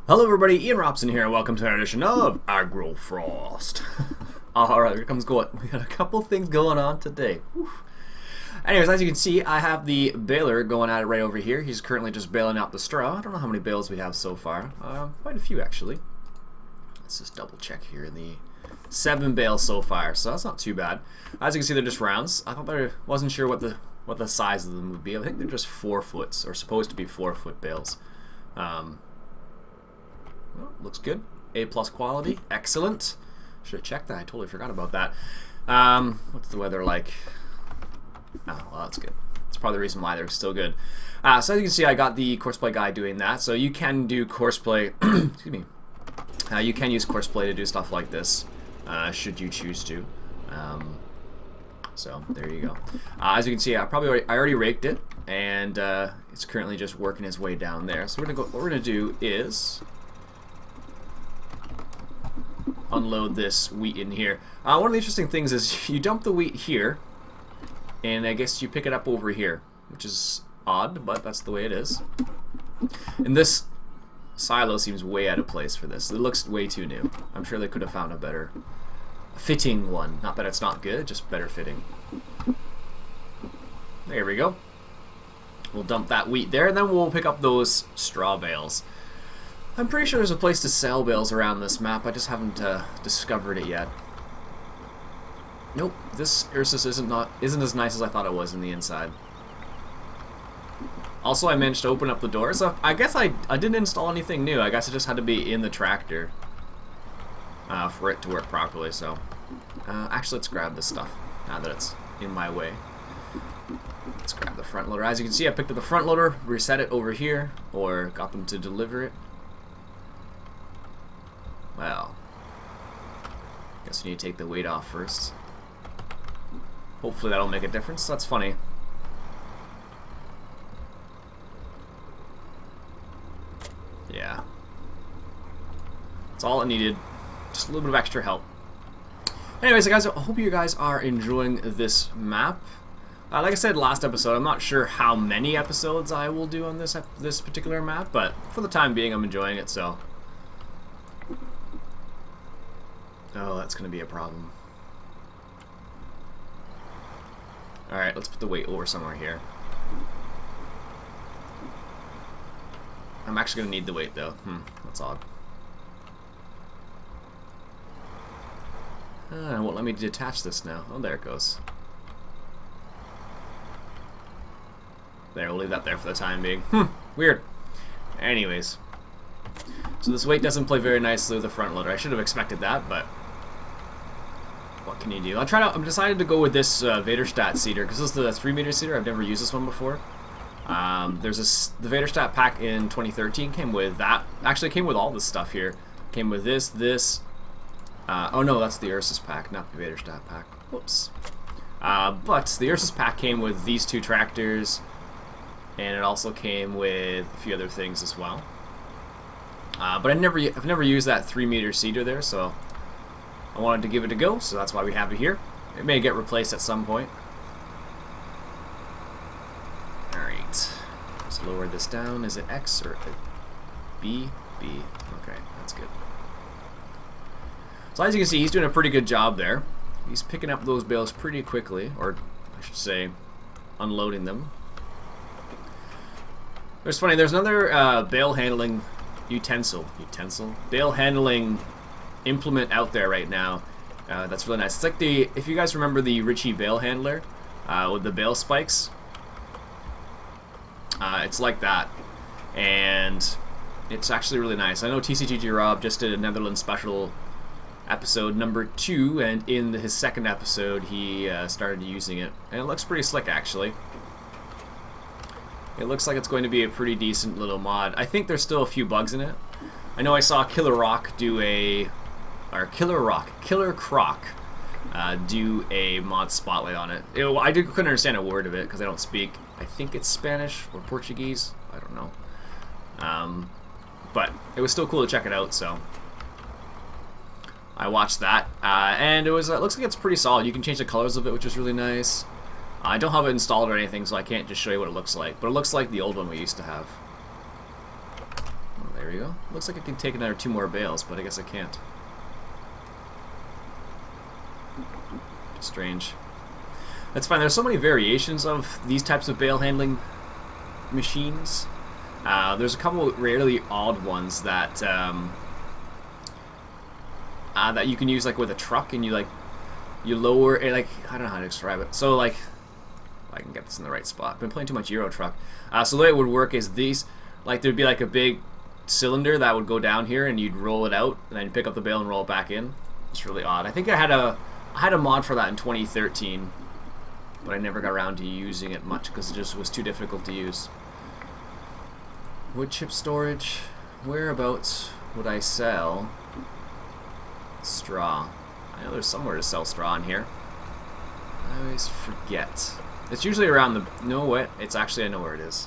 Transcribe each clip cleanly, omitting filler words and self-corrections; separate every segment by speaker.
Speaker 1: Hello everybody, Ian Robson here, and welcome to another edition of Agrofrost. Alright, here comes going. We got a couple things going on today. Whew. Anyways, as you can see, I have the baler going at it right over here. He's currently just baling out the straw. I don't know how many bales we have so far. Quite a few, actually. Let's just double check here. The 7 bales so far, so that's not too bad. As you can see, they're just rounds. I thought I wasn't sure what the size of them would be. I think they're just 4 foot, or supposed to be 4-foot bales. Well, looks good. A+ quality. Excellent. Should have checked that. I totally forgot about that. What's the weather like? Oh, well, that's good. That's probably the reason why they're still good. So as you can see, I got the courseplay guy doing that. So you can do courseplay. Excuse me. You can use courseplay to do stuff like this, should you choose to. So there you go. As you can see, I already raked it, and it's currently just working its way down there. So what we're gonna do is unload this wheat in here. One of the interesting things is you dump the wheat here, and I guess you pick it up over here, which is odd, but that's the way it is. And this silo seems way out of place for this. It looks way too new. I'm sure they could have found a better fitting one. Not that it's not good, just better fitting. There we go. We'll dump that wheat there, and then we'll pick up those straw bales. I'm pretty sure there's a place to sell bales around this map. I just haven't discovered it yet. Nope, this Ursus isn't as nice as I thought it was in the inside. Also, I managed to open up the door, so I guess I didn't install anything new. I guess it just had to be in the tractor for it to work properly. So, actually, let's grab this stuff now that it's in my way. Let's grab the front loader. As you can see, I picked up the front loader, reset it over here, or got them to deliver it. Well, guess we need to take the weight off first. Hopefully that'll make a difference. That's funny. Yeah. That's all it needed. Just a little bit of extra help. Anyways, guys, I hope you guys are enjoying this map. Like I said last episode, I'm not sure how many episodes I will do on this particular map, but for the time being, I'm enjoying it, so. Oh, that's going to be a problem. Alright, let's put the weight over somewhere here. I'm actually going to need the weight, though. That's odd. It won't let me detach this now. Oh, there it goes. There, we'll leave that there for the time being. Weird. Anyways. So this weight doesn't play very nicely with the front loader. I should have expected that, but what can you do? I'm decided to go with this Vaderstadt seeder, because this is the 3-meter seeder. I've never used this one before. There's the Vaderstadt pack in 2013 came with that. Actually, it came with all this stuff here. Came with this. Oh no, that's the Ursus pack, not the Vaderstadt pack. Whoops. But the Ursus pack came with these 2 tractors, and it also came with a few other things as well. But I've never used that 3-meter seeder there, so I wanted to give it a go, so that's why we have it here. It may get replaced at some point. Alright. Let's lower this down. Is it X or B? B. Okay, that's good. So as you can see, he's doing a pretty good job there. He's picking up those bales pretty quickly, or I should say, unloading them. It's funny, there's another bale handling bale handling implement out there right now. That's really nice. It's like if you guys remember the Ritchie bale handler with the bale spikes, it's like that, and it's actually really nice. I know TCGG Rob just did a Netherlands special episode number 2, and in his second episode he started using it, and it looks pretty slick actually. It looks like it's going to be a pretty decent little mod. I think there's still a few bugs in it. I know I saw Killer Croc do a mod spotlight on it. I couldn't understand a word of it because I don't speak. I think it's Spanish or Portuguese. I don't know. But it was still cool to check it out, so I watched that, and it looks like it's pretty solid. You can change the colors of it, which is really nice. I don't have it installed or anything, so I can't just show you what it looks like, but it looks like the old one we used to have. There we go. Looks like I can take another 2 more bales, but I guess I can't. Strange. That's fine. There's so many variations of these types of bale handling machines. There's a couple rarely odd ones that that you can use like with a truck, and you lower it, like, I don't know how to describe it. So like, if I can get this in the right spot. I've been playing too much Euro Truck. So the way it would work is these, like, there'd be like a big cylinder that would go down here, and you'd roll it out, and then you pick up the bale and roll it back in. It's really odd. I think I had a mod for that in 2013, but I never got around to using it much because it just was too difficult to use. Wood chip storage. Whereabouts would I sell straw? I know there's somewhere to sell straw in here. I always forget. It's usually around the... No, what? It's actually... I know where it is.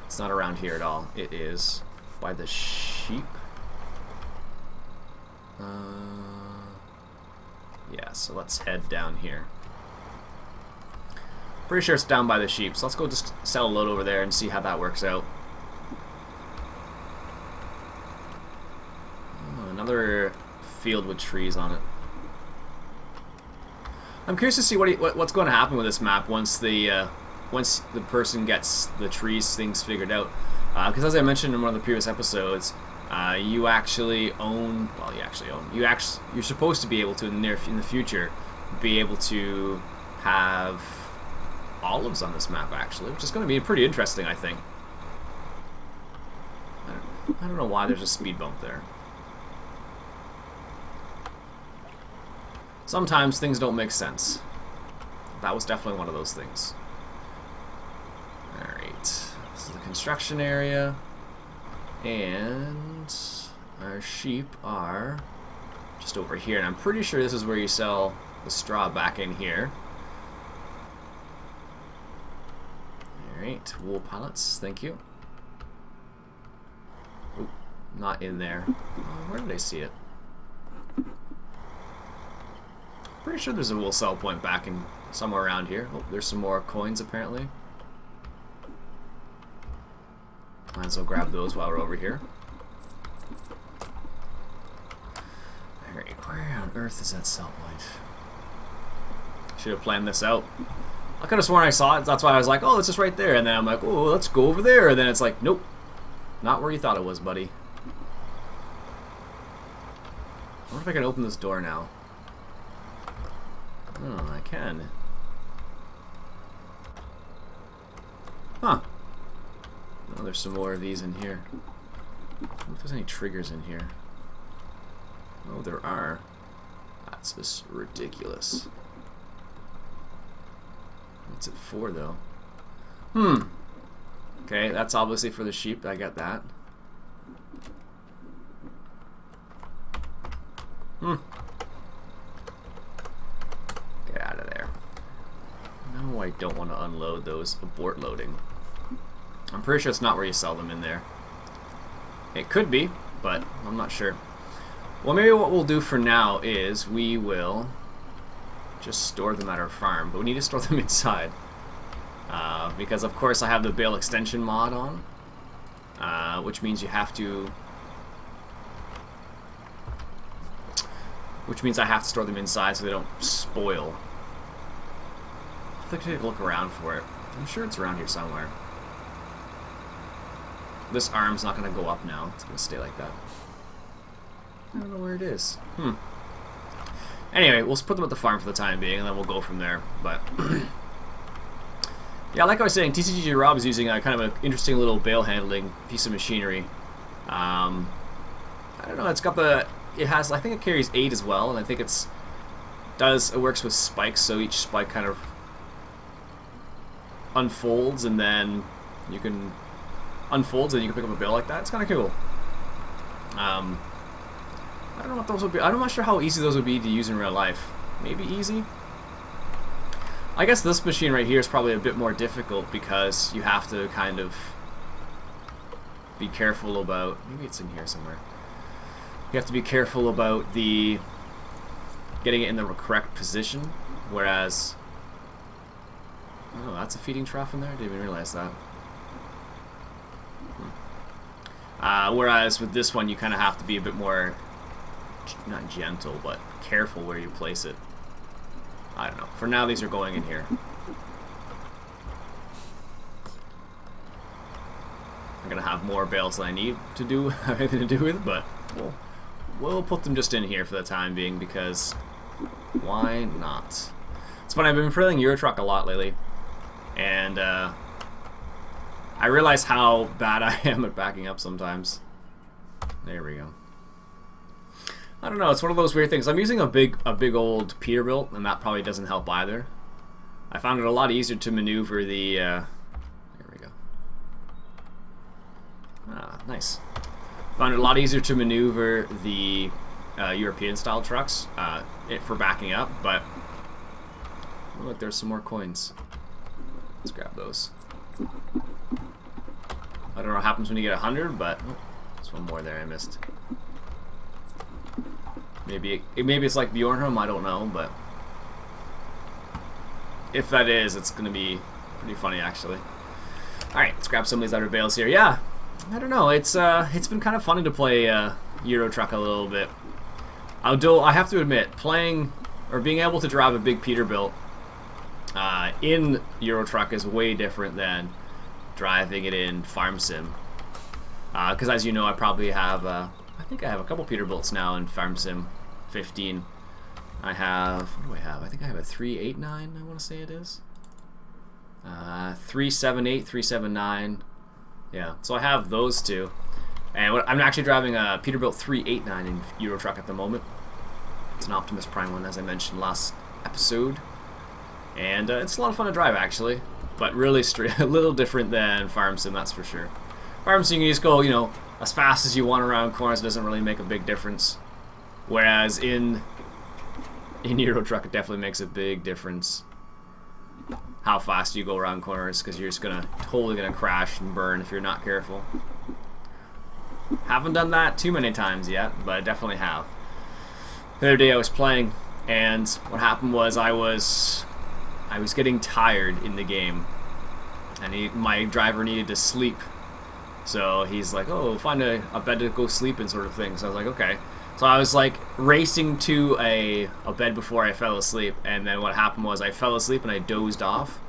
Speaker 1: It's not around here at all. It is by the sheep. Yeah, so let's head down here. Pretty sure it's down by the sheep, so let's go just sell a load over there and see how that works out. Oh, another field with trees on it. I'm curious to see what's going to happen with this map once the person gets the trees things figured out. Because as I mentioned in one of the previous episodes, you actually own. Well, you're supposed to be able to in the future be able to have olives on this map actually, which is going to be pretty interesting, I think. I don't know why there's a speed bump there. Sometimes things don't make sense. That was definitely one of those things. Alright. This is the construction area. And our sheep are just over here. And I'm pretty sure this is where you sell the straw back in here. Alright. Wool pallets. Thank you. Oop, not in there. Where did I see it? Pretty sure there's a wool sell point back in somewhere around here. Oh, there's some more coins apparently. Might as well grab those while we're over here. Alright, where on earth is that sell point? Should have planned this out. I could have sworn I saw it, that's why I was like, oh, it's just right there. And then I'm like, oh, let's go over there. And then it's like, nope. Not where you thought it was, buddy. I wonder if I can open this door now. Oh, I can. Huh. Oh, there's some more of these in here. I wonder if there's any triggers in here. Oh, there are. That's just ridiculous. What's it for, though? Okay, that's obviously for the sheep. I get that. Get out of there. No, I don't want to unload those. Abort loading. I'm pretty sure it's not where you sell them in there. It could be, but I'm not sure. Well, maybe what we'll do for now is we will just store them at our farm, but we need to store them inside. Because, of course, I have the bale extension mod on, which means you have to... Which means I have to store them inside so they don't spoil. I think I should look around for it. I'm sure it's around here somewhere. This arm's not going to go up now. It's going to stay like that. I don't know where it is. Anyway, we'll put them at the farm for the time being, and then we'll go from there. But yeah, like I was saying, TCG Rob is using a kind of an interesting little bale handling piece of machinery. I don't know. It's got the... It has... I think it carries 8 as well, and I think it works with spikes, so each spike kind of unfolds, and then you can... Unfolds, and you can pick up a bale like that. It's kind of cool. I don't know what those would be. I'm not sure how easy those would be to use in real life. Maybe easy? I guess this machine right here is probably a bit more difficult because you have to kind of be careful about... Maybe it's in here somewhere. You have to be careful about the... getting it in the correct position, whereas... Oh, that's a feeding trough in there? I didn't even realize that. Whereas with this one, you kind of have to be a bit more, not gentle, but careful where you place it. I don't know. For now, these are going in here. I'm gonna have more bales than I need to do have anything to do with, but we'll put them just in here for the time being because why not? It's funny. I've been filling Eurotruck a lot lately, and I realize how bad I am at backing up sometimes. There we go. I don't know. It's one of those weird things. I'm using a big old Peterbilt, and that probably doesn't help either. I found it a lot easier to maneuver the. There we go. Ah, nice. Found it a lot easier to maneuver the European-style trucks for backing up, but oh, look, there's some more coins. Let's grab those. I don't know what happens when you get 100, but oh, there's one more there I missed. Maybe it's like Bjornholm, I don't know, but if that is, it's gonna be pretty funny actually. All right, let's grab some of these other bales here. Yeah, I don't know. It's been kind of funny to play Eurotruck a little bit. Although I have to admit, playing or being able to drive a big Peterbilt in Eurotruck is way different than driving it in Farm Sim. Because as you know, I probably have I think I have a couple Peterbilts now in Farm Sim 15. I have, what do I have? I think I have a 389, I want to say it is. 378, 379. Yeah, so I have those two. And I'm actually driving a Peterbilt 389 in Eurotruck at the moment. It's an Optimus Prime one, as I mentioned last episode. And it's a lot of fun to drive, actually. But really a little different than Farm Sim, that's for sure. Farm Sim, you can just go, you know, as fast as you want around corners. It doesn't really make a big difference. Whereas in Eurotruck, it definitely makes a big difference how fast you go around corners, because you're just totally gonna crash and burn if you're not careful. Haven't done that too many times yet, but I definitely have. The other day I was playing, and what happened was I was getting tired in the game, and my driver needed to sleep. So he's like, "Oh, find a bed to go sleep in," sort of thing. So I was like, "Okay." So I was like racing to a bed before I fell asleep, and then what happened was I fell asleep and I dozed off.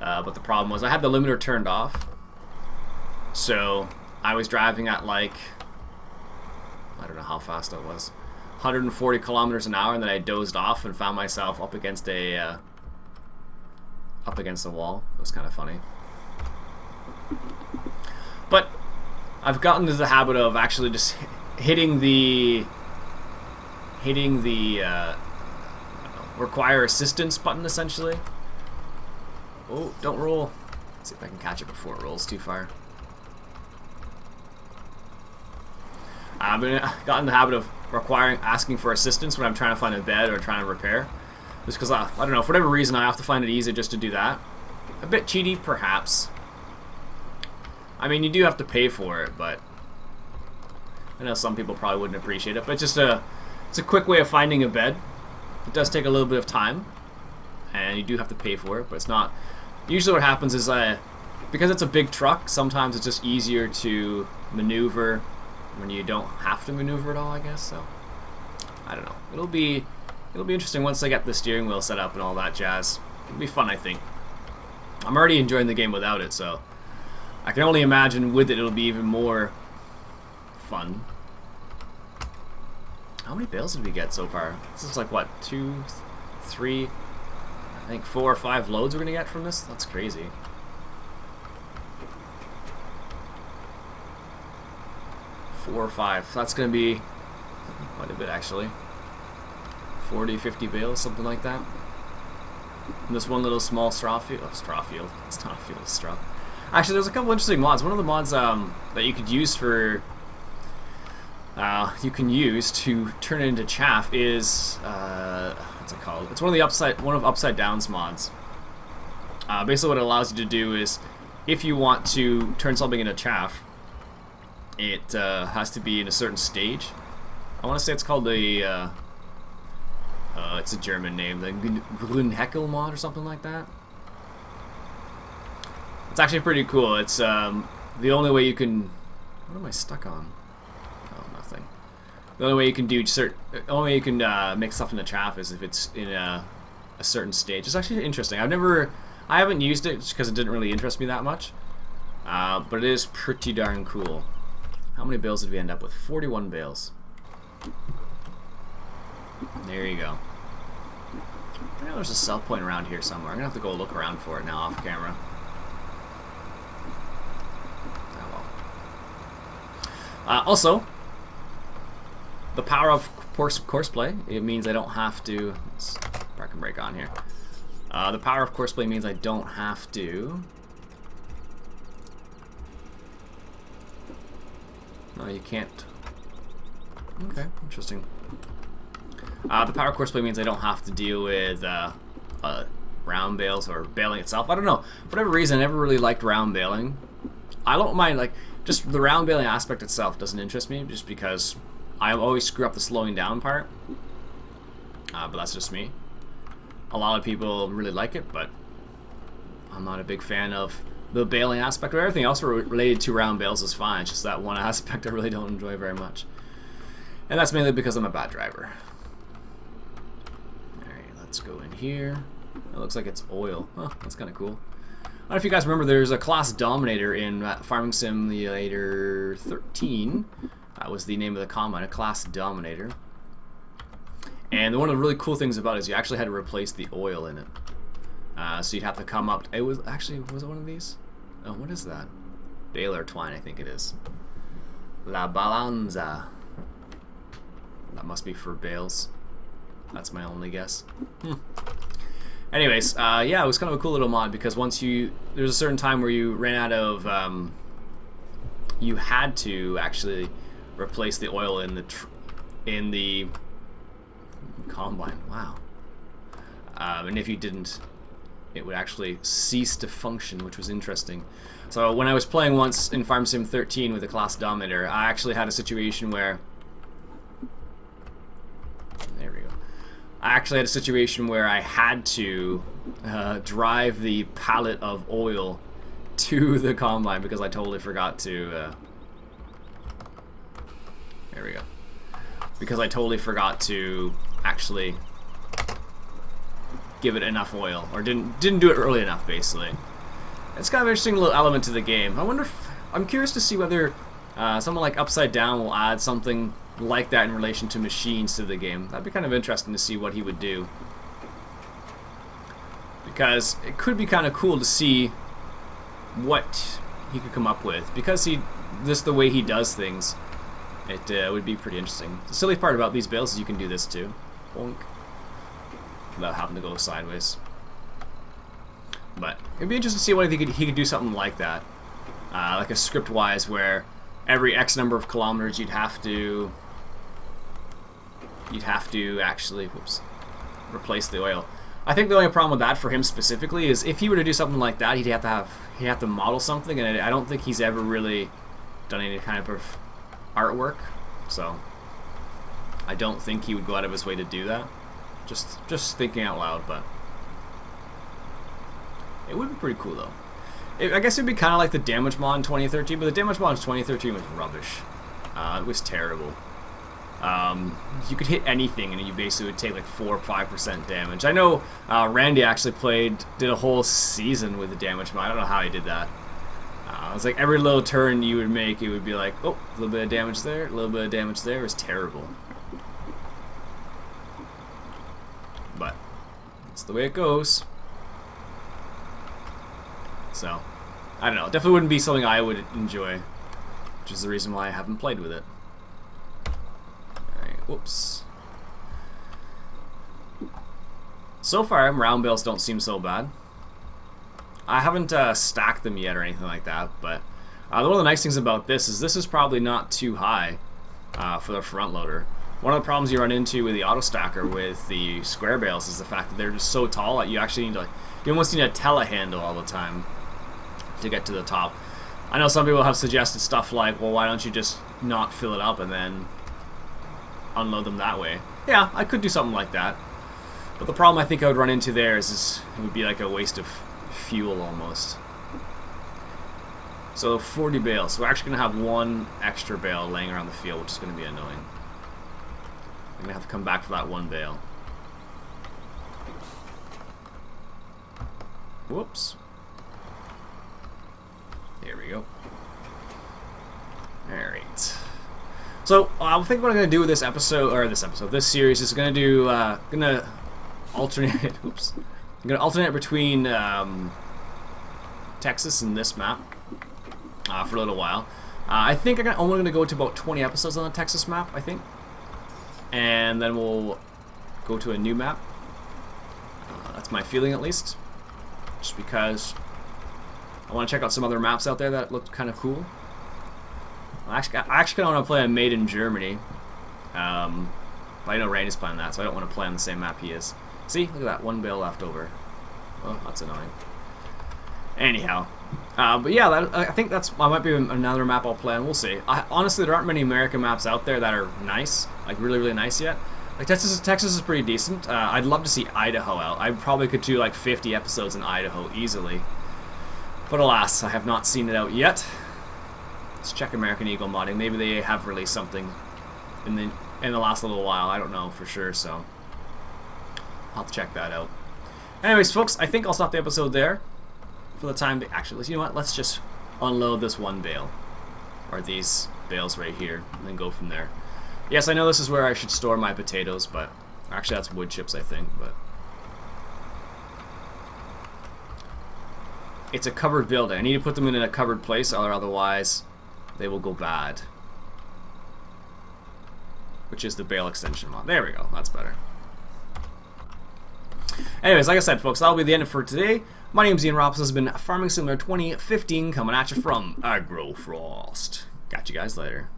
Speaker 1: But the problem was I had the limiter turned off, so I was driving at like, I don't know how fast I was, 140 kilometers an hour, and then I dozed off and found myself up against a wall. It was kind of funny. But I've gotten into the habit of actually just hitting the require assistance button, essentially. Oh, don't roll. Let's see if I can catch it before it rolls too far. I've gotten in the habit of asking for assistance when I'm trying to find a bed or trying to repair. Just because, I don't know, for whatever reason, I have to find it easier just to do that. A bit cheaty, perhaps. I mean, you do have to pay for it, but I know some people probably wouldn't appreciate it. But it's a quick way of finding a bed. It does take a little bit of time, and you do have to pay for it, but it's not. Usually what happens is, because it's a big truck, sometimes it's just easier to maneuver when you don't have to maneuver at all, I guess. So I don't know. It'll be interesting once I get the steering wheel set up and all that jazz. It'll be fun, I think. I'm already enjoying the game without it, so I can only imagine with it it'll be even more fun. How many bales did we get so far? This is like what, 2, 3, I think 4 or 5 loads we're gonna get from this? That's crazy. Four or 5. That's gonna be quite a bit actually. 40, 50 bales, something like that. And this one little small straw field. Oh, straw field. It's not a field, it's straw. Actually, there's a couple interesting mods. One of the mods that you could use for to turn it into chaff is what's it called? It's one of Upside Down's mods. Basically, what it allows you to do is, if you want to turn something into chaff, it has to be in a certain stage. I want to say it's called the it's a German name, the Grünheckel mod or something like that. It's actually pretty cool. It's the only way you can What am I stuck on? Oh, nothing. The only way you can do only way you can make stuff into chaff is if it's in a certain stage. It's actually interesting. I haven't used it just because it didn't really interest me that much. But it is pretty darn cool. How many bales did we end up with? 41 bales. There you go. I know there's a sell point around here somewhere. I'm gonna have to go look around for it now off camera. Also, the power of courseplay, it means I don't have to... Let's park and brake on here. The power of courseplay means I don't have to... No, you can't... Okay, interesting. The power of courseplay means I don't have to deal with round bales or baling itself. I don't know. For whatever reason, I never really liked round baling. I don't mind, like... Just the round baling aspect itself doesn't interest me, just because I always screw up the slowing down part. But that's just me. A lot of people really like it, but I'm not a big fan of the baling aspect. Or everything else related to round bales is fine. It's just that one aspect I really don't enjoy very much. And that's mainly because I'm a bad driver. Alright, let's go in here. It looks like it's oil. Huh, that's kind of cool. I don't know if you guys remember, there's a class Dominator in Farming Simulator 13. That was the name of the combine, a class Dominator. And one of the really cool things about it is you actually had to replace the oil in it. So you'd have to come up... It was actually... Was it one of these? Oh, what is that? Bale or twine, I think it is. La Balanza. That must be for bales. That's my only guess. Anyways, yeah, it was kind of a cool little mod because once there's a certain time where you ran out of, you had to actually replace the oil in the combine. Wow. And if you didn't, it would actually cease to function, which was interesting. So when I was playing once in Farm Sim 13 with the class Dominator, I actually had a situation where... There we go. I actually had a situation where I had to drive the pallet of oil to the combine because I totally forgot to... there we go. Because I totally forgot to actually give it enough oil, or didn't do it early enough, basically. It's kind of an interesting little element to the game. I wonder if... I'm curious to see whether someone like Upside Down will add something like that in relation to machines to the game. That'd be kind of interesting to see what he would do. Because it could be kind of cool to see what he could come up with. Because just the way he does things, it would be pretty interesting. The silly part about these bales is you can do this too. Bonk. Without having to go sideways. But it'd be interesting to see what he could do something like that. Like a script-wise where every X number of kilometers you'd have to actually, whoops, replace the oil. I think the only problem with that for him specifically is if he were to do something like that, he'd have to model something, and I don't think he's ever really done any kind of artwork, so I don't think he would go out of his way to do that. Just thinking out loud, but it would be pretty cool though. I guess it would be kind of like the damage mod in 2013, but the damage mod in 2013 was rubbish. It was terrible. You could hit anything and you basically would take like 4 or 5% damage. I know Randy actually did a whole season with the damage mod. I don't know how he did that. It was like every little turn you would make, it would be like, oh, a little bit of damage there, a little bit of damage there. It was terrible. But that's the way it goes. So, I don't know. Definitely wouldn't be something I would enjoy, which is the reason why I haven't played with it. Alright, whoops. So far, round bales don't seem so bad. I haven't stacked them yet or anything like that, but one of the nice things about this is probably not too high for the front loader. One of the problems you run into with the auto stacker with the square bales is the fact that they're just so tall that you actually need to, you almost need a telehandle all the time to get to the top. I know some people have suggested stuff like, well, why don't you just not fill it up and then unload them that way? Yeah, I could do something like that. But the problem I think I would run into there is it would be like a waste of fuel almost. So 40 bales. So we're actually going to have one extra bale laying around the field, which is going to be annoying. I'm going to have to come back for that one bale. Whoops. There we go. Alright. So, I think what I'm going to do with this series is going to do, going to alternate, oops. I'm going to alternate between Texas and this map for a little while. I think I'm only going to go to about 20 episodes on the Texas map, I think. And then we'll go to a new map. That's my feeling, at least. Just because I want to check out some other maps out there that look kind of cool. I actually want to play a Made in Germany. But I know Rain is playing that, so I don't want to play on the same map he is. See? Look at that. One bale left over. Oh, that's annoying. Anyhow. But yeah, I think that might be another map I'll play on. We'll see. Honestly, there aren't many American maps out there that are nice. Like, really, really nice yet. Like, Texas is pretty decent. I'd love to see Idaho out. I probably could do, like, 50 episodes in Idaho easily. But alas, I have not seen it out yet. Let's check American Eagle modding. Maybe they have released something in the last little while. I don't know for sure, so I'll have to check that out. Anyways, folks, I think I'll stop the episode there for the time. Actually, you know what? Let's just unload this one bale, or these bales right here, and then go from there. Yes, I know this is where I should store my potatoes, but actually that's wood chips, I think. But it's a covered building. I need to put them in a covered place, or otherwise they will go bad. Which is the bale extension mod. There we go. That's better. Anyways, like I said, folks, that'll be the end for today. My name's Iain. Robson has been Farming Simulator 2015 coming at you from Agrofrost. Catch you guys later.